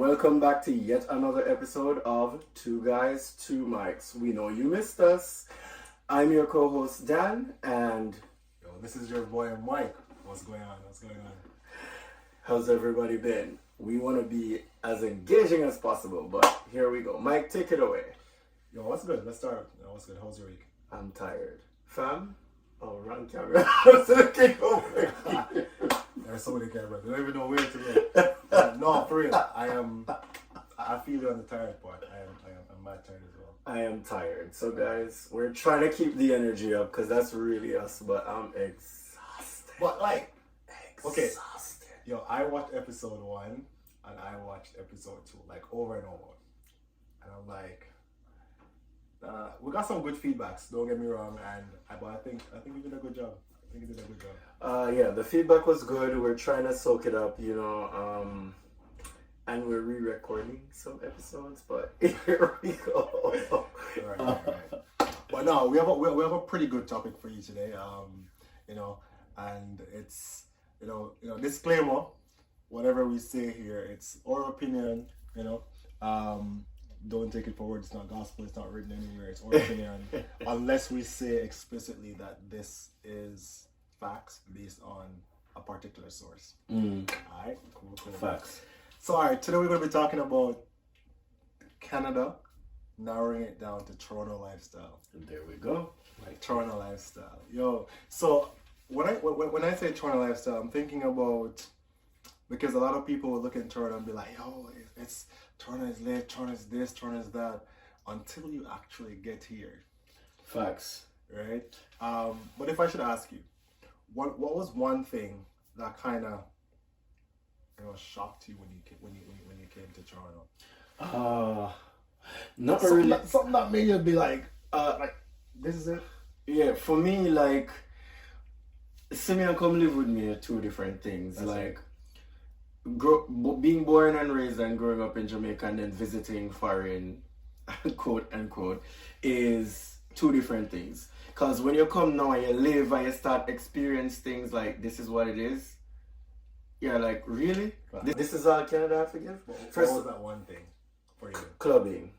welcome back to yet another episode of Two Guys, Two Mics. We know you missed us. I'm your co-host Dan, and this is your boy Mike. What's going on? How's everybody been? We want to be as engaging as possible, but here we go. Mike, take it away. Yo, what's good? Let's start. What's good? How's your week? I'm tired. Fam? Oh, wrong camera. I was looking over. There's so many cameras. I don't even know where to go. No, for real. I feel you on the tired part. I'm mad tired as well. I am tired. So guys, we're trying to keep the energy up because that's really us, but I'm exhausted. But okay. Exhausted. Yo, I watched episode 1 and I watched episode 2 like over and over. And I'm like, we got some good feedbacks, don't get me wrong, but I think we did a good job. Yeah, the feedback was good. We're trying to soak it up, and we're re-recording some episodes, but here we go. Right. But no, we have a pretty good topic for you today. And it's disclaimer, whatever we say here, it's our opinion, don't take it forward. It's not gospel. It's not written anywhere. It's our opinion, unless we say explicitly that this is facts based on a particular source. All right, cool. Facts. So, all right, today we're going to be talking about Canada, narrowing it down to Toronto lifestyle. There we go. Toronto lifestyle, yo. So when I say Toronto lifestyle, I'm thinking about, because a lot of people will look at Toronto and be like, yo, it's Toronto is lit, Toronto is this, Toronto is that, until you actually get here. Facts. Right? But if I should ask you, what was one thing that kind of shocked you when you came to Toronto? Not something really. Something that made you be like this is it. Yeah, for me, like, see me and come live with me are two different things. That's like, being born and raised and growing up in Jamaica and then visiting foreign, quote unquote, is two different things. Because when you come now and you live and you start experience things like this is what it is, you're like, really? This is all Canada have to give? What was that one thing for you? Clubbing.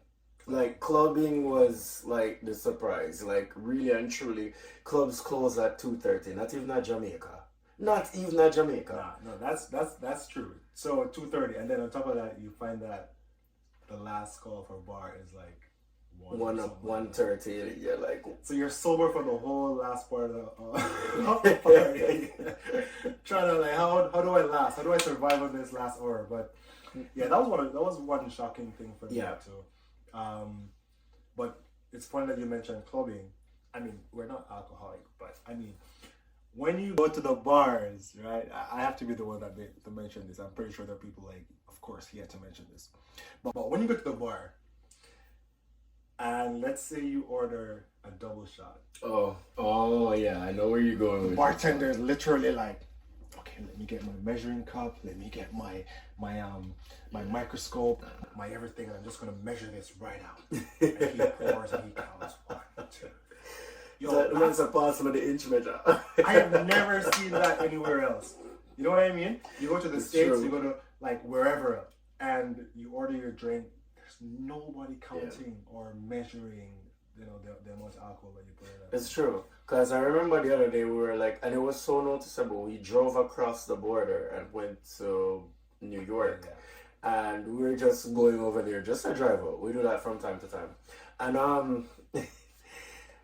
Like, clubbing was like the surprise. Like, really and truly, clubs close at 2:30. Not even at Jamaica. Not even at Jamaica. No, that's true. So 2:30, and then on top of that, you find that the last call for bar is like 1:30. Yeah, like, so you're sober for the whole last part of the party. Trying to like, how do I last? How do I survive on this last hour? But yeah, that was one shocking thing for me too. But it's funny that you mentioned clubbing. I mean, we're not alcoholic, but I mean, when you go to the bars, right? I have to be the one to mention this. I'm pretty sure there are people like, of course, he had to mention this. But when you go to the bar, and let's say you order a double shot. Oh yeah, I know where you're going with the bartender is literally like, okay, let me get my measuring cup, let me get my microscope, my everything, and I'm just gonna measure this right out. And he pours and he counts 1, 2. Yo, that's a pass with the inch measure. I have never seen that anywhere else. You know what I mean? You go to the States, true. You go to like wherever, and you order your drink. There's nobody counting or measuring, the amount of alcohol that you put in. It's true, because I remember the other day we were like, and it was so noticeable. We drove across the border and went to New York, and we were just going over there just a drive out. We do that from time to time, and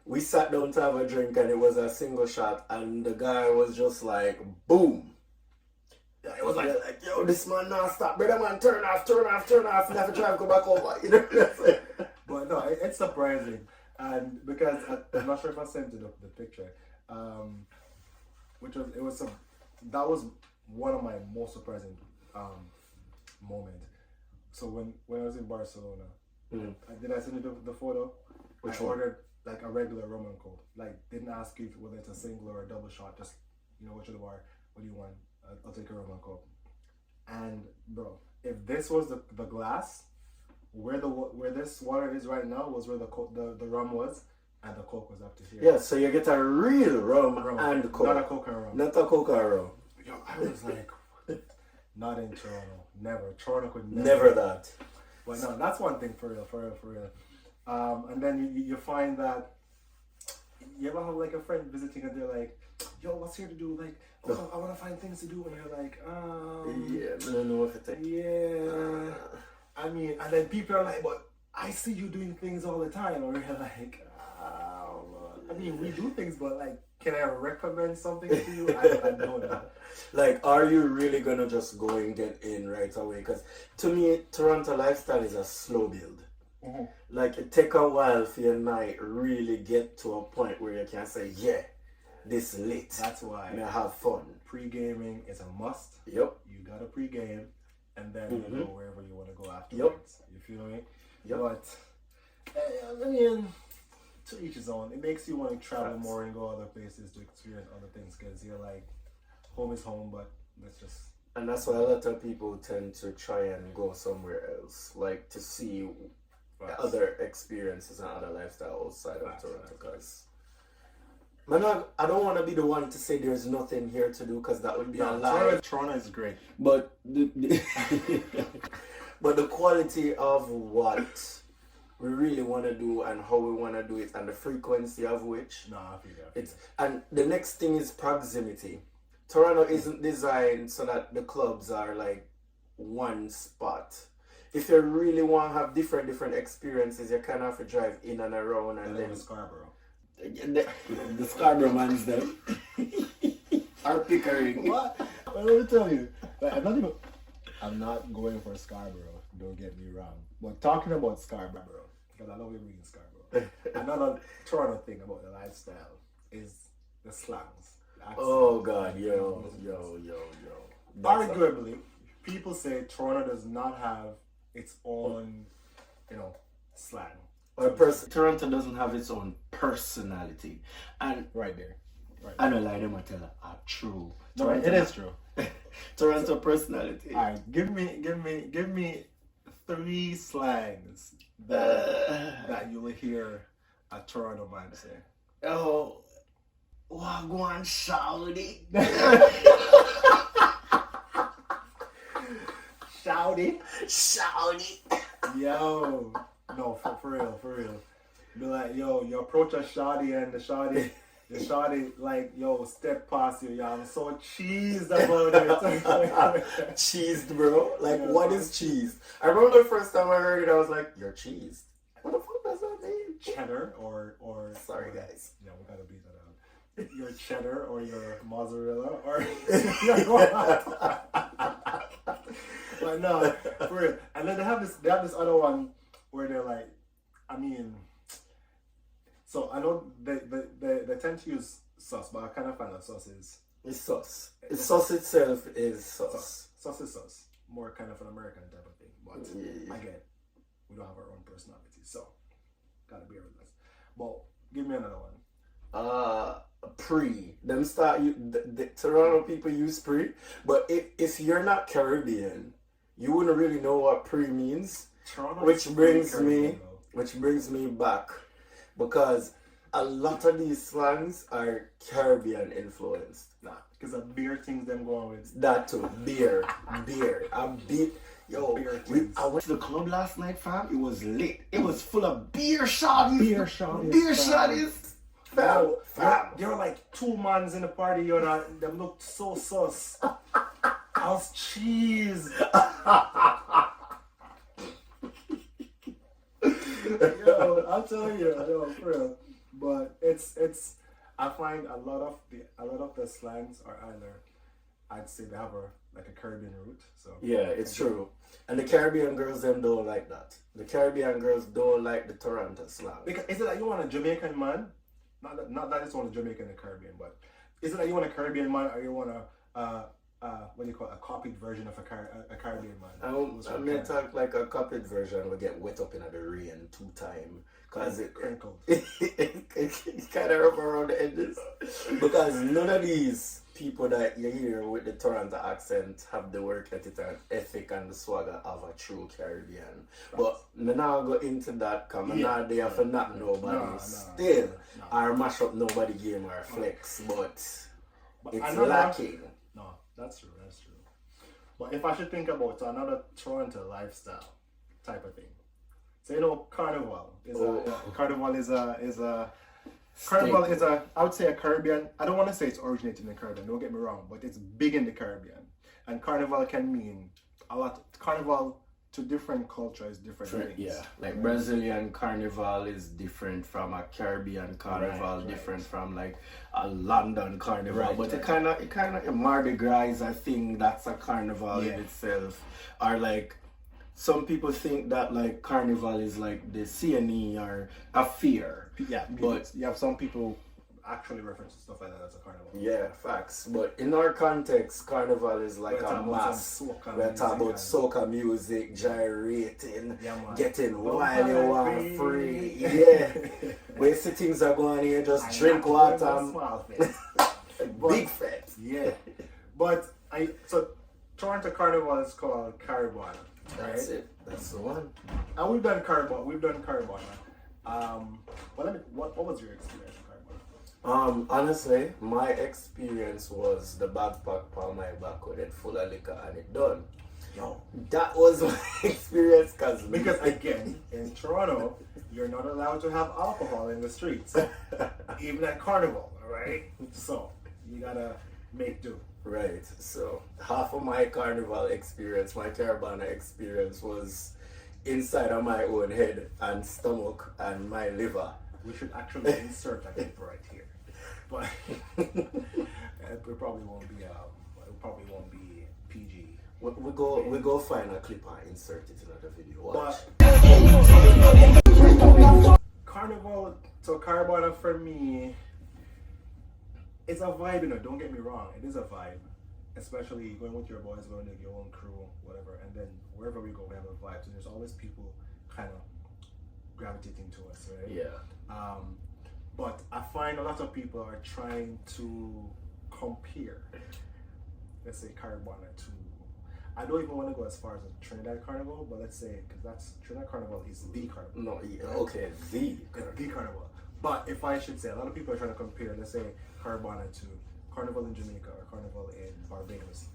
we sat down to have a drink, and it was a single shot, and the guy was just like, boom. Yeah, it was like, yo, this man now stop, brother man, turn off, you have to drive, go back over, But no, it's surprising, and because I'm not sure if I sent you the picture, that was one of my most surprising moments. So when I was in Barcelona, did I send you the photo? I ordered like a regular rum and coke, like didn't ask you whether it's a single or a double shot, just go to the bar, what do you want? I'll take a rum and coke. And bro, if this was the glass, where this water is right now was where the rum was, and the coke was up to here. Yeah, so you get a real rum and coke. Not a coke and rum. Not a coke and rum. Yo, I was like, Not in Toronto. Never. Toronto could never. Never that. But no, that's one thing for real, for real, for real. And then you find that you ever have like a friend visiting and they're like, yo, what's here to do? Like, oh, I want to find things to do. And you're like, yeah, I don't know what to think. Yeah. I mean, and then people are like, but I see you doing things all the time. Or you're like, I mean, we do things, but like, can I recommend something to you? I know that. Like, are you really gonna just go and get in right away? Because to me, Toronto lifestyle is a slow build. Mm-hmm. Like, it take a while for your night really get to a point where you can say, yeah, this lit. That's why I have fun. Pre-gaming is a must. Yep. You gotta pre-game, and then you go wherever you want to go afterwards. Yep. You feel me? Yep. But I mean, to each his own. It makes you want to travel more and go other places to experience other things because you're like, home is home, but let's just. And that's why a lot of people tend to try and go somewhere else, like to see other experiences and other lifestyle outside of Toronto. Because I don't want to be the one to say there's nothing here to do because that would be a lie. Toronto is great, but but the quality of what we really want to do and how we want to do it and the frequency of which and the next thing is proximity. Toronto isn't designed so that the clubs are like one spot. If you really want to have different experiences, you kind of have to drive in and around and then Scarborough. The Scarborough man's them. Our Pickering. What? Well, let me tell you. Like, I'm not going for Scarborough. Don't get me wrong. But talking about Scarborough, because I love living in Scarborough. Another Toronto thing about the lifestyle is the slangs. Oh God, yo. Arguably, people say Toronto does not have its own, slang. Toronto doesn't have its own personality, and right there, I don't lie. Them I tell her, true. No, it is true. Toronto personality. All right, give me 3 slangs that you will hear a Toronto man say. Oh, wagwan shawty. Shawty. Yo, no, for real. Be like, yo, you approach a shawty and the shawty like, yo, step past you, yo. I'm so cheesed about it. Cheesed, bro. Like, yeah, what is cheesed? I remember the first time I heard it, I was like, you're cheesed. What the fuck does that mean? Cheddar or sorry, guys. Yeah, we gotta beat that out. Your cheddar or your mozzarella or but no, for real. And then they have this other one where they're like, I mean, so I know they tend to use sauce, but I kind of find that sauce is it's sauce. Sauce itself is sauce. Sauce is sauce. More kind of an American type of thing. But again, we don't have our own personality, so gotta bear with us. But give me another one. Pre. Them start the Toronto people use pre, but if you're not Caribbean, you wouldn't really know what pre means. Which brings me back, because a lot of these slangs are Caribbean influenced. Nah, because of beer things them going with. That too. Beer. I went to the club last night, fam. It was lit. It was full of beer shotties. Fam. There were like 2 mans in the party, them looked so sus. I was cheese. Yo, I'll tell you, for real. But it's I find a lot of the slangs are either, I'd say they have a Caribbean root. So yeah, it's true. And the Caribbean girls them don't like that. The Caribbean girls don't like the Toronto slang. Because is it that you want a Jamaican man? Not that it's on a Jamaican and Caribbean, but is it that you want a Caribbean man or you want what do you call it, a copied version of a Caribbean man? I may talk like a copied version will get wet up in the rain 2 times. Because it crinkled. It kind of rub around the edges. Because none of these people that you hear with the Toronto accent have the work ethic and the swagger of a true Caribbean. Right. But me now go into that because I'm not there for not nobody. Still, or mash up nobody game or flex, but it's lacking. No, that's true. But if I should think about another Toronto lifestyle type of thing, so you know, Carnival is Carnival is a I would say a Caribbean. I don't want to say it's originated in the Caribbean. Don't get me wrong, but it's big in the Caribbean, and Carnival can mean a lot. Carnival to different cultures, different things. Yeah, like Brazilian carnival is different from a Caribbean carnival, different from like a London carnival. But it kind of Mardi Gras is a thing that's a carnival in itself. Or like some people think that like carnival is like the CNE or a fair. Yeah, but you have some people actually reference stuff like that as a carnival. Yeah, facts. But in our context, carnival is like a mass. We're talking about soca music, gyrating, getting while you want free. Yeah. Where things are going here, just drink water. Big fat. Yeah. But so Toronto Carnival is called Caribana. Right? That's it. That's the one. And we've done Caribana. But what was your experience? Honestly, my experience was the backpack on my back with it full of liquor and it done. Yo, that was my experience because again, in Toronto, you're not allowed to have alcohol in the streets, even at Carnival, right? So you gotta make do. Right. So half of my Carnival experience, my Caribana experience, was inside of my own head and stomach and my liver. We should actually insert that clip right here, but it probably won't be PG. We go find a clip and insert it in another video. Watch. But Carnival, so Caribana for me, it's a vibe, you know. Don't get me wrong, it is a vibe, especially going with your boys, going with your own crew, whatever, and then wherever we go, we have a vibe. So there's always people kind of gravitating to us, right? Yeah. But I find a lot of people are trying to compare, let's say, Caribana to, I don't even want to go as far as a Trinidad Carnival, but let's say, because that's Trinidad Carnival is the Carnival. No, yeah, okay, the Carnival. But if I should say, a lot of people are trying to compare, let's say, Caribana to Carnival in Jamaica or Carnival in Barbados.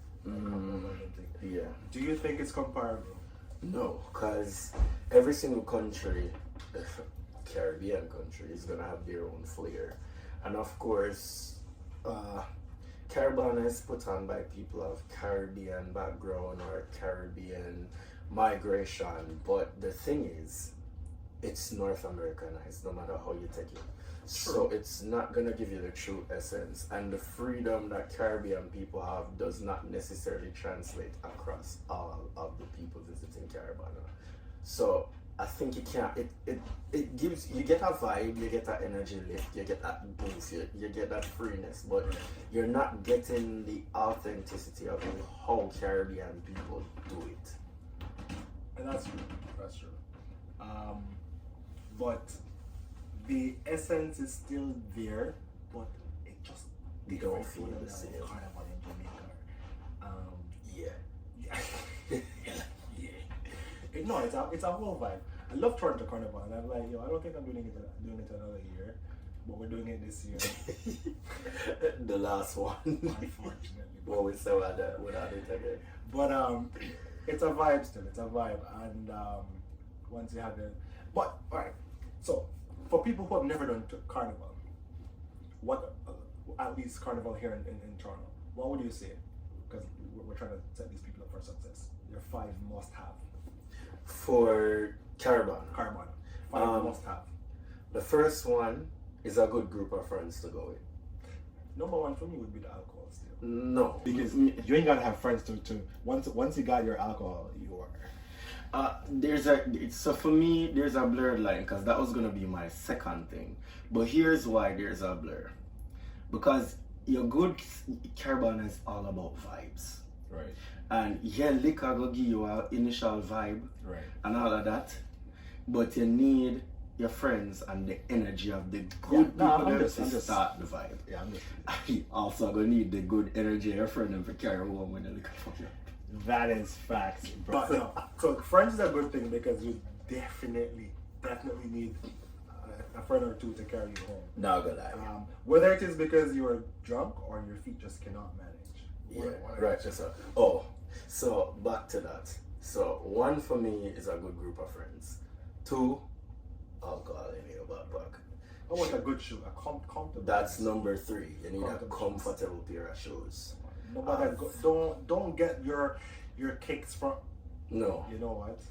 Yeah. Do you think it's comparable? No, because every single country, Caribbean country, is gonna have their own flair, and of course, Caribana is put on by people of Caribbean background or Caribbean migration. But the thing is, it's North Americanized, no matter how you take it. So it's not gonna give you the true essence, and the freedom that Caribbean people have does not necessarily translate across all of the people visiting Caribana. So I think it gives, you get a vibe, you get that energy lift, you get that boost, you get that freeness, but you're not getting the authenticity of how Caribbean people do it. And that's true. But the essence is still there, but it just don't feel the same. Carnival in Jamaica. Yeah. No, it's a whole vibe. I love Toronto Carnival, and I'm like, I don't think I'm doing it another year, but we're doing it this year. The last one. Unfortunately. Well, we still had that without it again. But it's a vibe still. It's a vibe, and once you have it, but all right. So for people who have never done Carnival, what at least Carnival here in Toronto, what would you say? Because we're trying to set these people up for success. Your 5 must have. For Caribana. 5 must have. The first one is a good group of friends to go with. Number 1 for me would be the alcohol still. No. Because you ain't gotta have friends to once you got your alcohol, you are. So for me, there's a blurred line, because that was gonna be my second thing. But here's why there's a blur. Because your good Caribana is all about vibes. Right. And yeah, liquor will give you an initial vibe, right, and all of that. But you need your friends and the energy of the good people to start the vibe. Yeah, I'm just. You also gonna need the good energy of your friend and for carry home when the liquor fuck you. That is facts. But no, so friends is a good thing because you definitely need a friend or two to carry you home. Not gonna lie. Whether it is because you are drunk or your feet just cannot manage. Yeah, right. Just So back to that. So one for me is a good group of friends. Two, alcohol in your backpack. I want a good shoe, a comfortable. That's number three. You need a comfortable pair of shoes. Don't get your kicks from. No. You know what?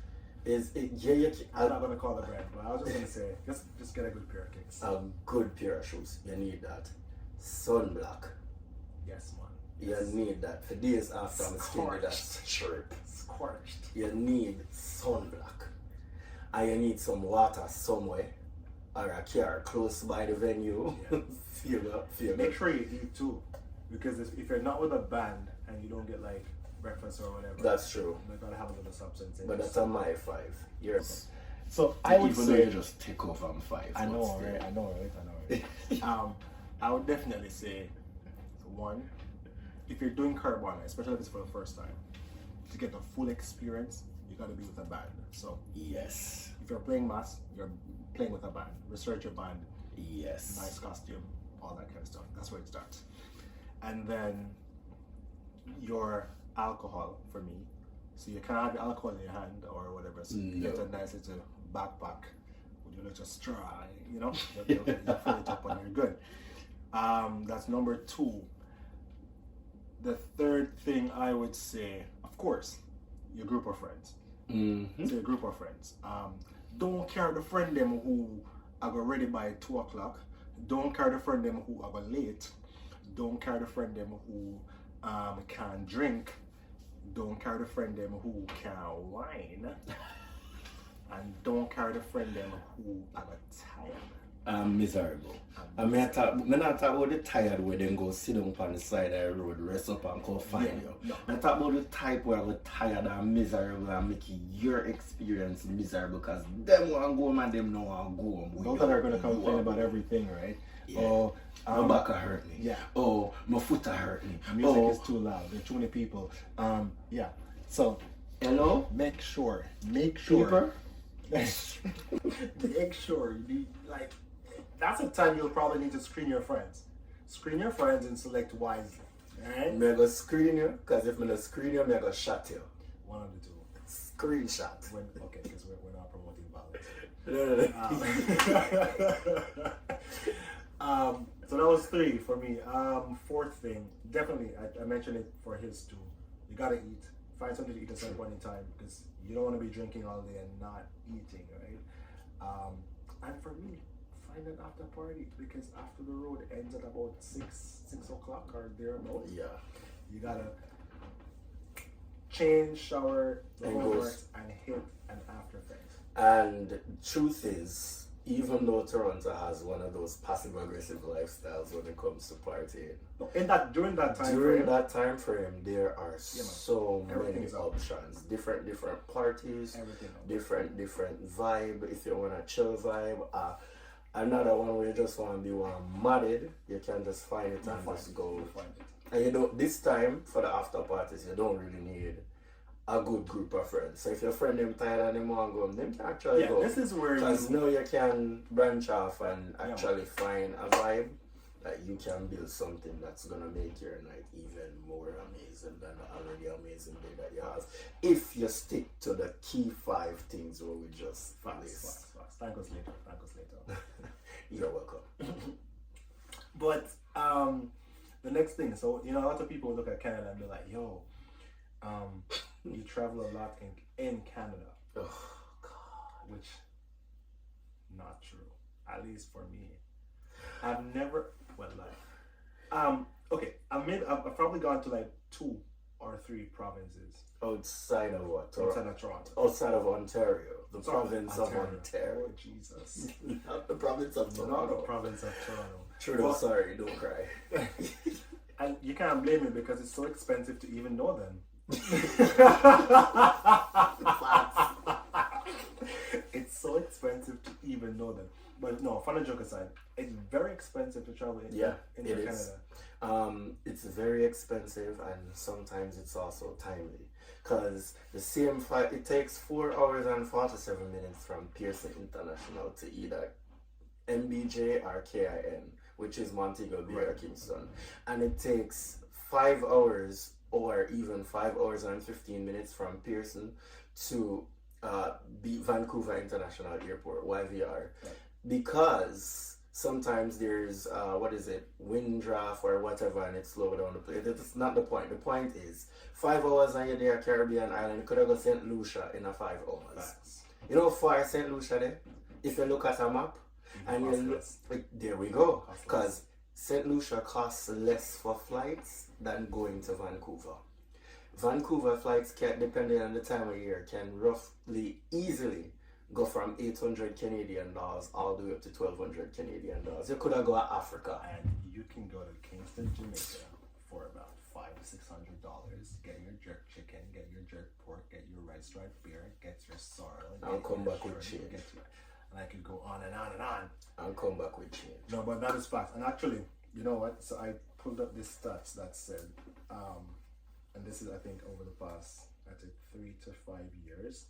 I'm not gonna call the brand, but I was just gonna say just get a good pair of kicks. A good pair of shoes. You need that. Sunblock. Yes, man. You need that for days after I'm still with that shirt. Scorched. You need sunblock. And you need some water somewhere. Or a car close by the venue. Yeah. Make sure you eat too. Because if you're not with a band and you don't get like breakfast or whatever. That's true. You're gonna have a little substance in but that's on my 5. Yes. So I would even say though you just take off on 5. I know, right? I would definitely say 1, if you're doing Carbona, especially if it's for the first time, to get the full experience, you gotta be with a band. So yes. If you're playing mass, you're playing with a band. Research your band. Yes. Nice costume, all that kind of stuff. That's where it starts. And then your alcohol for me. So you can't have your alcohol in your hand or whatever. So you get a nice little backpack with your little straw, you know, you fill it up and you're good. That's number 2. The third thing I would say, of course, your group of friends. Mm-hmm. So your group of friends. Don't carry the friend them who are go ready by 2 o'clock. Don't carry the friend them who are go late. Don't carry the friend them who can drink. Don't carry the friend them who can wine. And don't carry the friend them who are tired. I'm miserable. I'm not talking about the tired where them go sit down on the side of the road, rest up and go find you. No. I'm talking about the type where I'm tired and miserable and making your experience miserable because them want to go home and them don't want to go home. Those that are going to complain about everything, right? Yeah. Oh, my back hurt me. Yeah. Oh, my foot hurt me. Music is too loud. There are too many people. Yeah. So, hello? Make sure. People? Make sure you need, like, that's a time you'll probably need to screen your friends. Screen your friends and select wisely. Alright? I'm going to screen you, because if I'm going to screen you, I'm going to shot you. One of the 2. Screenshot. Okay, because we're not promoting violence. So that was 3 for me. 4th thing, definitely, I mentioned it for his too. You gotta eat. Find something to eat at some point in time because you don't want to be drinking all day and not eating, right? And for me, find an after party because after the road ends at about 6 o'clock or thereabouts. Yeah. You gotta change, shower, the homework, and hit an after thing. And truth is, even though Toronto has one of those passive-aggressive lifestyles when it comes to partying, during that time frame, there are so many options, different parties, different vibe. If you want a chill vibe, another one where you just want to be modded, you can just find it and just go. And you know, this time for the after parties, you don't really need a good group of friends. So if your friend them tired and them want to go, them can actually go. This is where because now you can branch off and actually find a vibe that you can build something that's gonna make your night even more amazing than the already amazing day that you have. If you stick to the key 5 things where we just list. Thank us later. You're welcome. But the next thing, so you know, a lot of people look at Canada and be like, yo, you travel a lot in Canada. Oh God. Which not true. At least for me. I've never okay. I've probably gone to like 2 or 3 provinces. Outside of what? Outside of Toronto. Outside of Ontario. The province of Ontario. Oh Jesus. Not the province of Toronto. Not the province of Toronto. True, sorry, don't cry. And you can't blame me because it's so expensive to even know them. It's so expensive to even know them. But no, fun and joke aside, it's very expensive to travel into Canada. It's very expensive and sometimes it's also timely. Because the same flight, it takes 4 hours and 47 minutes from Pearson International to either MBJ or KIN, which is Montego Bay or Kingston. And it takes 5 hours or even 5 hours and 15 minutes from Pearson to Vancouver International Airport, YVR, because sometimes there's what is it, wind draft or whatever, and it's slow down the plane. That's not the point. The point is 5 hours and you're there Caribbean island. You could have got St. Lucia in a 5 hours. You know how far St. Lucia there? If you look at a map, and you look, there we go. Because St. Lucia costs less for flights than going to Vancouver. Vancouver flights can, depending on the time of year, can roughly easily go from 800 Canadian dollars all the way up to 1,200 Canadian dollars. You could have gone to Africa. And you can go to Kingston, Jamaica for about $500-$600. Get your jerk chicken, get your jerk pork, get your red stripe beer, get your sorrel. I'll come back with change. And I could go on and on and on. I'll come back with change. No, but that is fact. And actually, you know what? So I pulled up this stats that said, and this is I think over the past, I think 3 to 5 years,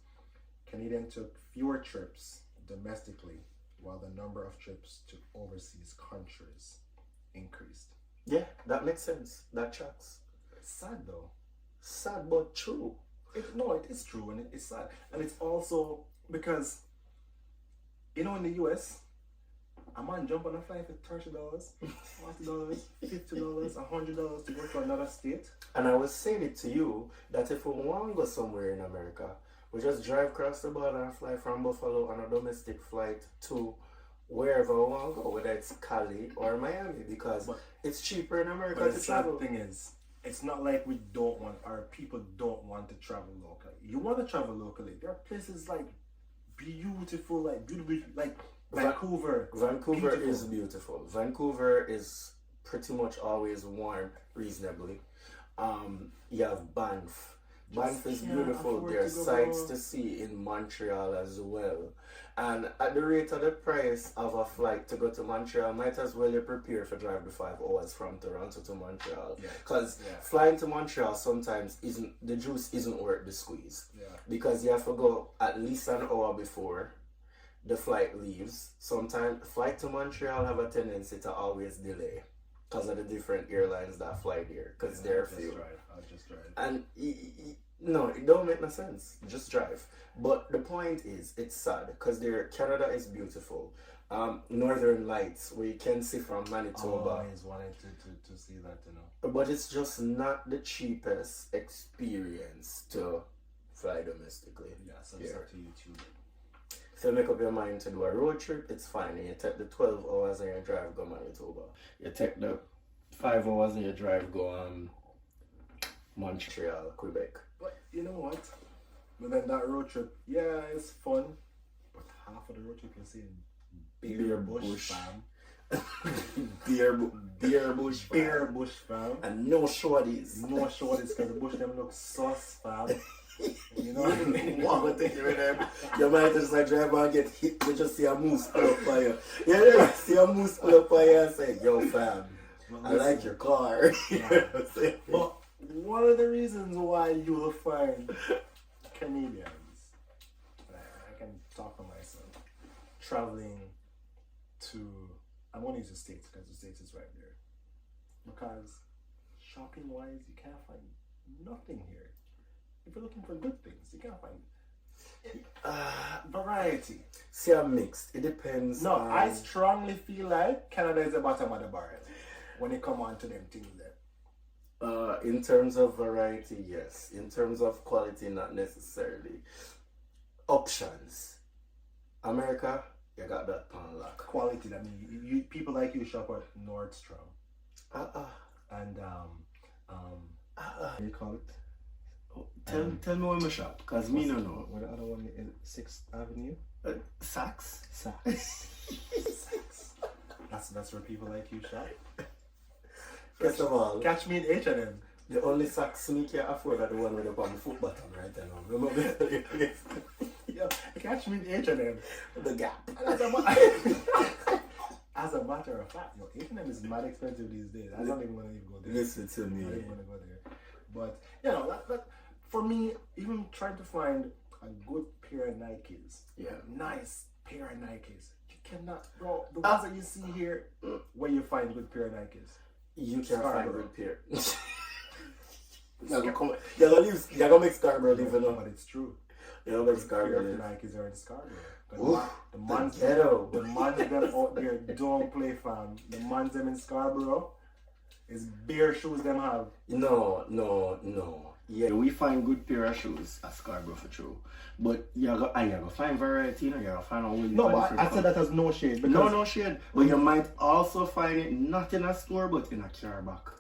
Canadians took fewer trips domestically while the number of trips to overseas countries increased. Yeah, that makes sense. That tracks. It's sad though. Sad but true. It is true, and it's sad. And it's also because, you know, in the US, a man jump on a flight for $30, $40, $50, $100 to go to another state. And I was saying it to you that if we want to go somewhere in America, we just drive across the border and fly from Buffalo on a domestic flight to wherever we want to go, whether it's Cali or Miami, because it's cheaper in America to travel. But the thing is, it's not like we don't want, or people don't want to travel locally. You want to travel locally. There are places like beautiful, like Vancouver. Vancouver is beautiful. Vancouver is pretty much always warm, reasonably. You have Banff. Banff is beautiful. There are sights to see in Montreal as well. And at the rate of the price of a flight to go to Montreal, might as well you prepare for drive the 5 hours from Toronto to Montreal. Because flying to Montreal sometimes the juice isn't worth the squeeze. Because you have to go at least an hour before the flight leaves. Sometimes flight to Montreal have a tendency to always delay because of the different airlines that fly there, because they're few. I'll just drive. And no, it don't make no sense. Just drive. But the point is, it's sad because Canada is beautiful. Northern Lights, where you can see from Manitoba. I always wanted to see that, you know. But it's just not the cheapest experience to fly domestically. Yeah, so it's up to you too. If you make up your mind to do a road trip, it's fine. You take the 12 hours and you drive go Manitoba. You take the 5 hours and you drive go Montreal, Quebec. But you know what? But then that road trip, yeah, it's fun. But half of the road trip you see beer bush, fam. beer bush, fam. Beer bush, fam. And no shorties. No shorties, because the bush them look sus, fam. You know what thing with them? You might just like drive and get hit. You just see a moose pull up by you. Yeah, see a moose pull up by you and say, yo fam, I like your car. You know what I'm saying? But one of the reasons why you will find Canadians, I can talk for myself, traveling to, I'm going to use the States because the States is right there. Because shopping wise, you can't find nothing here. If you're looking for good things, you can't find variety. See, I'm mixed. It depends. No, I strongly feel like Canada is the bottom of the barrel when it come on to them things there. In terms of variety, yes. In terms of quality, not necessarily. Options. America, you got that pan lock. Quality, I mean, you people like you shop at Nordstrom. And what do you call it? Tell me where my shop, because me no know. What the other one is 6th Avenue? Saks? Saks. That's where people like you shop? First of all, catch me in H&M. The only Saks me can afford are the one with the on the foot bottom right now. Remember? Yeah, catch me in H&M. The Gap. As a matter of fact, H&M is mad expensive these days. I don't even want to go there. Listen to me. I don't even want to go there. But, you know, that for me, even trying to find a good pair of Nikes, nice pair of Nikes, you cannot, bro, the ones that you see here, where you find good pair of Nikes. You can't find good pair. You're gonna make Scarborough live, you know. But it's true. You're gonna make Scarborough live. Nikes are in Scarborough. The mans them out there don't play, fam. The mans them in Scarborough is bare shoes them have. No. Yeah, we find good pair of shoes at Scarborough for true. But you gotta find variety, you know, you gotta find a whole No, but I said that as no shade. No shade. But you might also find it not in a store but in a car back.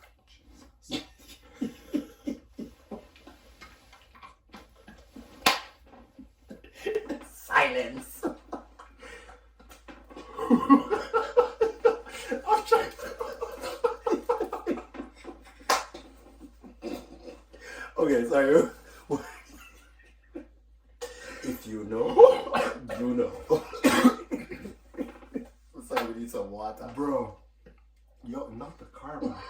Silence. I'm trying to... Okay, sorry. If you know, you know. Sorry, we need some water. Bro, yo, not the car back.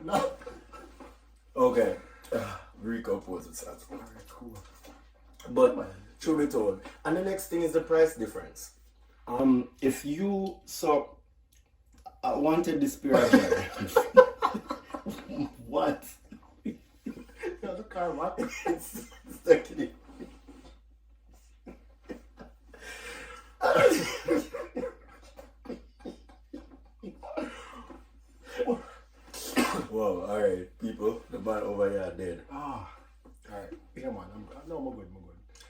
No. Okay. Recompose itself. Alright, cool. But truth be told, and the next thing is the price difference. If you I wanted this pair of what? Yo, the car back. It's stuck in it. Whoa, alright, people, the man over here dead. Alright, come on, I'm good.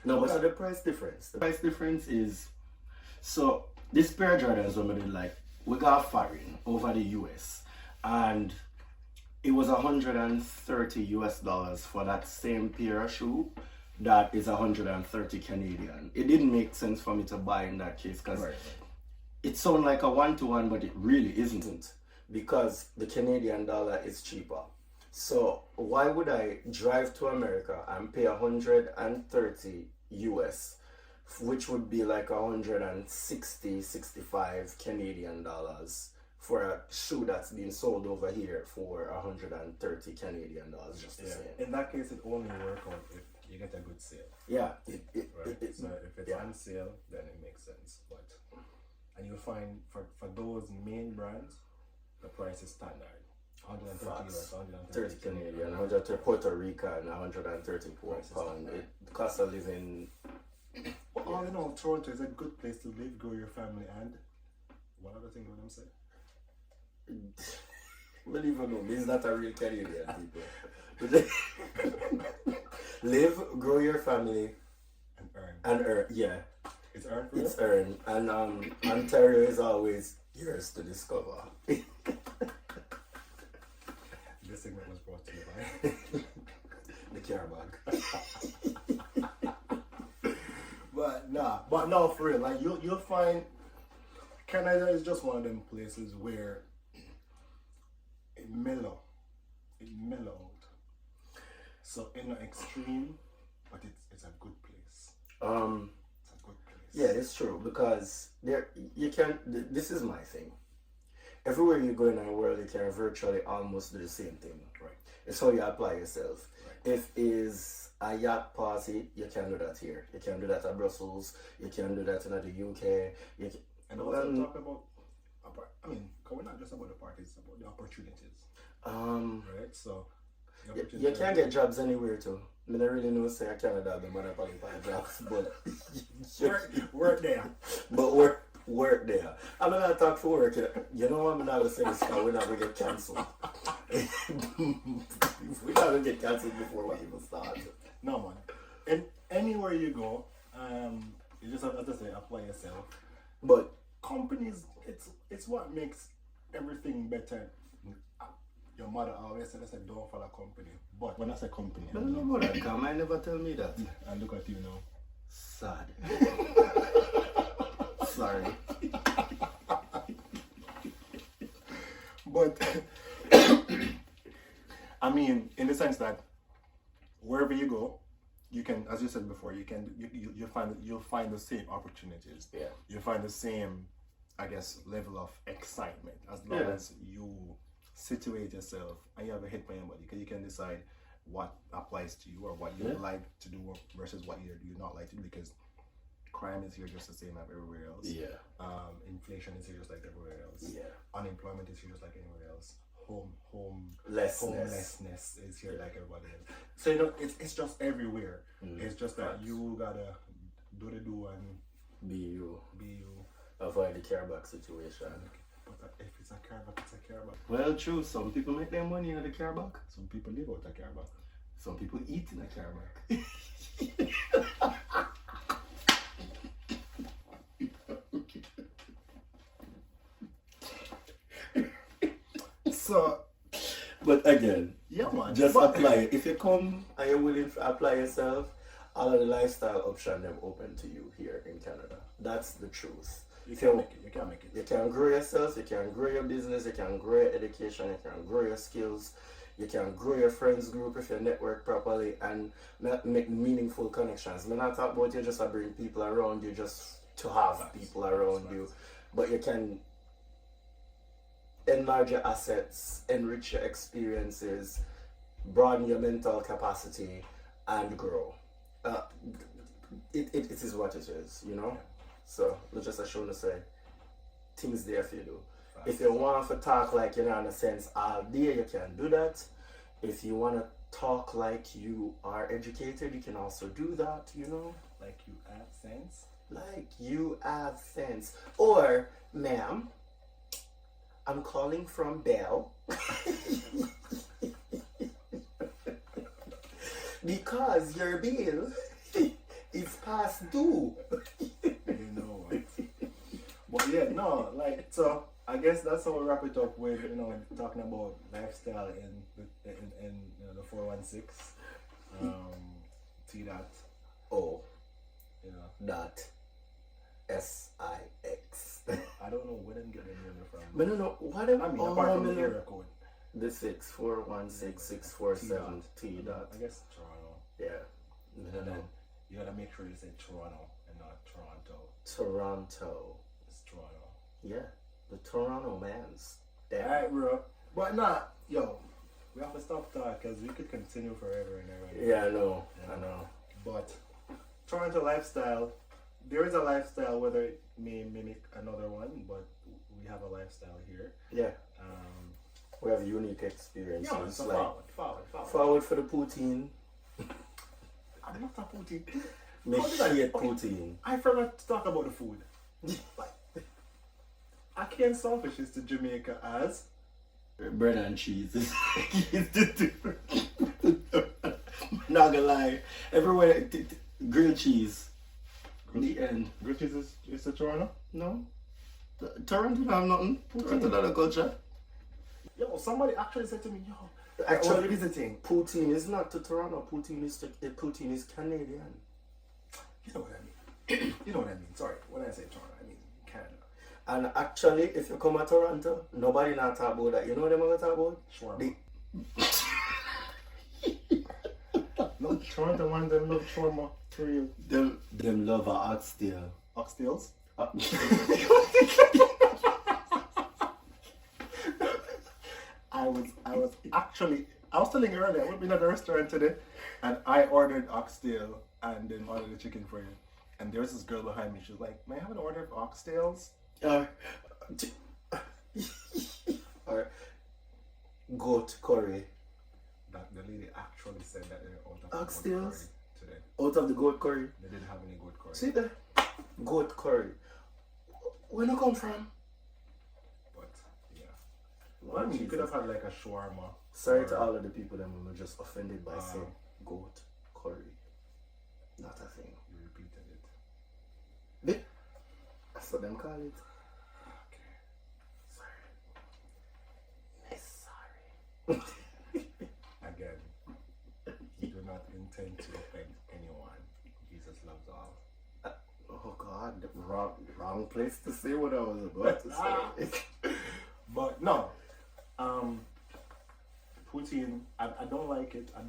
No, but so the price difference. The price difference is, so this pair of Jordans we got foreign over the US, and it was $130 for that same pair of shoe. That is 130 Canadian. It didn't make sense for me to buy in that case because it sounds like a 1-to-1, but it really isn't, because the Canadian dollar is cheaper. So why would I drive to America and pay 130 US, which would be like 165 Canadian dollars for a shoe that's being sold over here for 130 Canadian dollars just the same. In that case, it only works out if you get a good sale. Yeah. So if it's on sale, then it makes sense. And you'll find for those main brands, the price is standard. 130 US, 30 Canadian, 130 Puerto Rican, 130 pound. The cost of living. But all in all, Toronto is a good place to live, grow your family, and one other thing what I'm saying. Believe it or not, this is not a real Canadian, people. Live, grow your family, and earn. Yeah, it's earned. It's earned, and Ontario is always yours to discover. This segment was brought to you by the car bag. But no, for real. Like you'll find Canada is just one of them places where it mellow out. So in an extreme, but it's a good place. It's a good place. Yeah, it's true, because this is my thing. Everywhere you go in the world, you can virtually almost do the same thing. Right. It's how you apply yourself. Right. If it's a yacht party, you can do that here. You can do that at Brussels. You can do that in the UK. And also talk about, we're not just about the parties, it's about the opportunities. Right? So, you can get jobs anywhere too. I don't really know say Canada have the monopoly for jobs, but work there. But work there. I'm not talk for work. You know I'm not gonna say this because we're not gonna get cancelled. We're not gonna get cancelled before we even start. No man. And anywhere you go, you just have to say apply yourself. But companies, it's what makes everything better. Your mother always said, don't follow company. But when I say company, I don't know about that, Cam. I never tell me that. And look at you now. Sad. Sorry. But in the sense that wherever you go, you can, as you said before, you'll find the same opportunities. Yeah. You'll find the same, I guess, level of excitement as long as you situate yourself and you have a head for anybody, because you can decide what applies to you or what you like to do versus what you do not like to do, because crime is here just the same as everywhere else. Yeah. Inflation is here just like everywhere else. Yeah. Unemployment is here just like anywhere else. homelessness is here like everybody else. So it's just everywhere. It's just that you gotta do the do and be you. Avoid the careback situation. But if it's a careback, it's a careback. Well, true. Some people make their money in the careback. Some people live out a careback. Some people eat in a careback. So, but again, yeah, man. Just apply it. If you come and you're willing to apply yourself, all of the lifestyle options them open to you here in Canada. That's the truth. You can make it. You can make it. You can grow yourself. You can grow your business. You can grow your education. You can grow your skills. You can grow your friends group if you network properly and make meaningful connections. I'm not talking about you just to bring people around you just to have people around you, but you can enlarge your assets, enrich your experiences, broaden your mental capacity, and grow. It is what it is, you know? So, let's just show to say, things there for you do. If you want to talk like you know in a sense all day, you can do that. If you want to talk like you are educated, you can also do that, you know? Like you have sense? Like you have sense. Or, ma'am, I'm calling from Bell. Because your bill is past due. You know what? But yeah, no, like, so I guess that's how we wrap it up with, you know, talking about lifestyle in you know, the 416. T dot. O. You know. Dot. SIX. I don't know where them get the name from. But no, what am I mean, apart from the area code. The 6416647 T dot. I guess Toronto. Yeah. And then you gotta make sure you say Toronto and not Toronto. Toronto. It's Toronto. Yeah. The Toronto mans. Alright, bro. But nah, yo, we have to stop that because we could continue forever and ever. Yeah, I know. I know. But Toronto lifestyle, there is a lifestyle whether it may mimic another one, but we have a lifestyle here. Yeah. We have unique experiences. Yeah, so like forward for the poutine. I love that poutine. Make shit poutine. I forgot to talk about the food. Like, I can't selfish is to Jamaica as bread and cheese. Not gonna lie. Everywhere, grilled cheese. The end. Grilled cheese is to Toronto? No. Toronto don't have nothing. Toronto not a culture. Yo, somebody actually said to me, yo, actually visiting. Poutine is not to Toronto. Poutine is Canadian. You know what I mean. You know what I mean. Sorry, when I say Toronto, I mean Canada. And actually, if you come to Toronto, nobody not talk about that. You know what they're gonna talk about? Shawarma. No, Toronto one them love shawarma for you. Them love a oxtail. Oxtails? I was telling you earlier, we've been at the restaurant today and I ordered oxtail and then ordered the chicken for you. And there's this girl behind me, she was like, may I have an order of oxtails? Or goat curry. That the lady actually said that they're out of oxtails? The goat curry today. Out of the goat curry? They didn't have any goat curry. See there? Goat curry. Where you come from? But yeah. Well, I mean, you could have had like a shawarma. Sorry to all of the people that were just offended by saying goat curry. Not a thing. You repeated it. That's what them call it. Okay. Sorry. Again, you do not intend to offend anyone. Jesus loves all. Oh God, wrong place to say what I was about to say. But no, poutine. I don't like it. I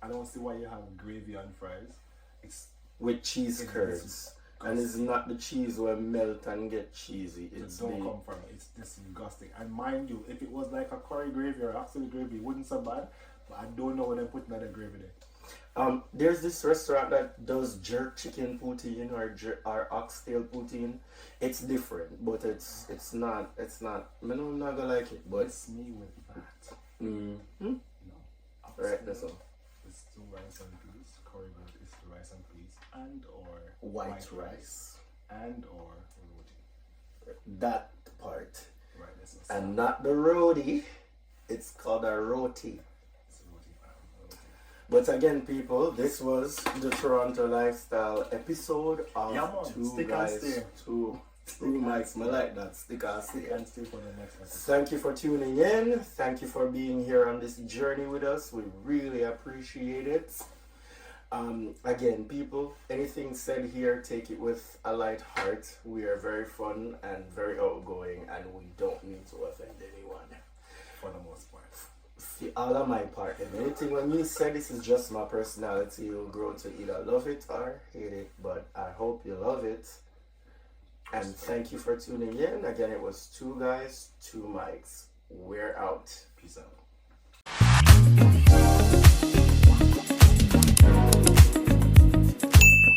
don't see why you have gravy on fries. It's with cheese curds. And it's not the cheese where melt and get cheesy. It's don't come from it. It's disgusting. And mind you, if it was like a curry gravy or actual gravy, it wouldn't so bad. But I don't know what they're putting in the gravy there. There's this restaurant that does jerk chicken poutine or oxtail poutine. It's different, but it's not. I know I'm not gonna like it, but It's me with that. mm-hmm. No. Right, that's all. It's two rice and peas. Curry goat is the rice and peas and or White rice. and or roti. That part, Right, that's and not the roti. It's called a roti. it's roti. Roti. But again, people, this was the Toronto Lifestyle episode of Yeah, man. Two Stick and Guys, stay. Two Mics. I like that. Stick and stay. And stay for the next episode. Thank you for tuning in. Thank you for being here on this journey with us. We really appreciate it. Again, people, anything said here, take it with a light heart. We are very fun and very outgoing, and we don't need to offend anyone. For the most part. All of my part. And anything when you say this is just my personality, you'll grow to either love it or hate it. But I hope you love it. And thank you for tuning in. Again, it was Two Guys, Two Mics. We're out. Peace out.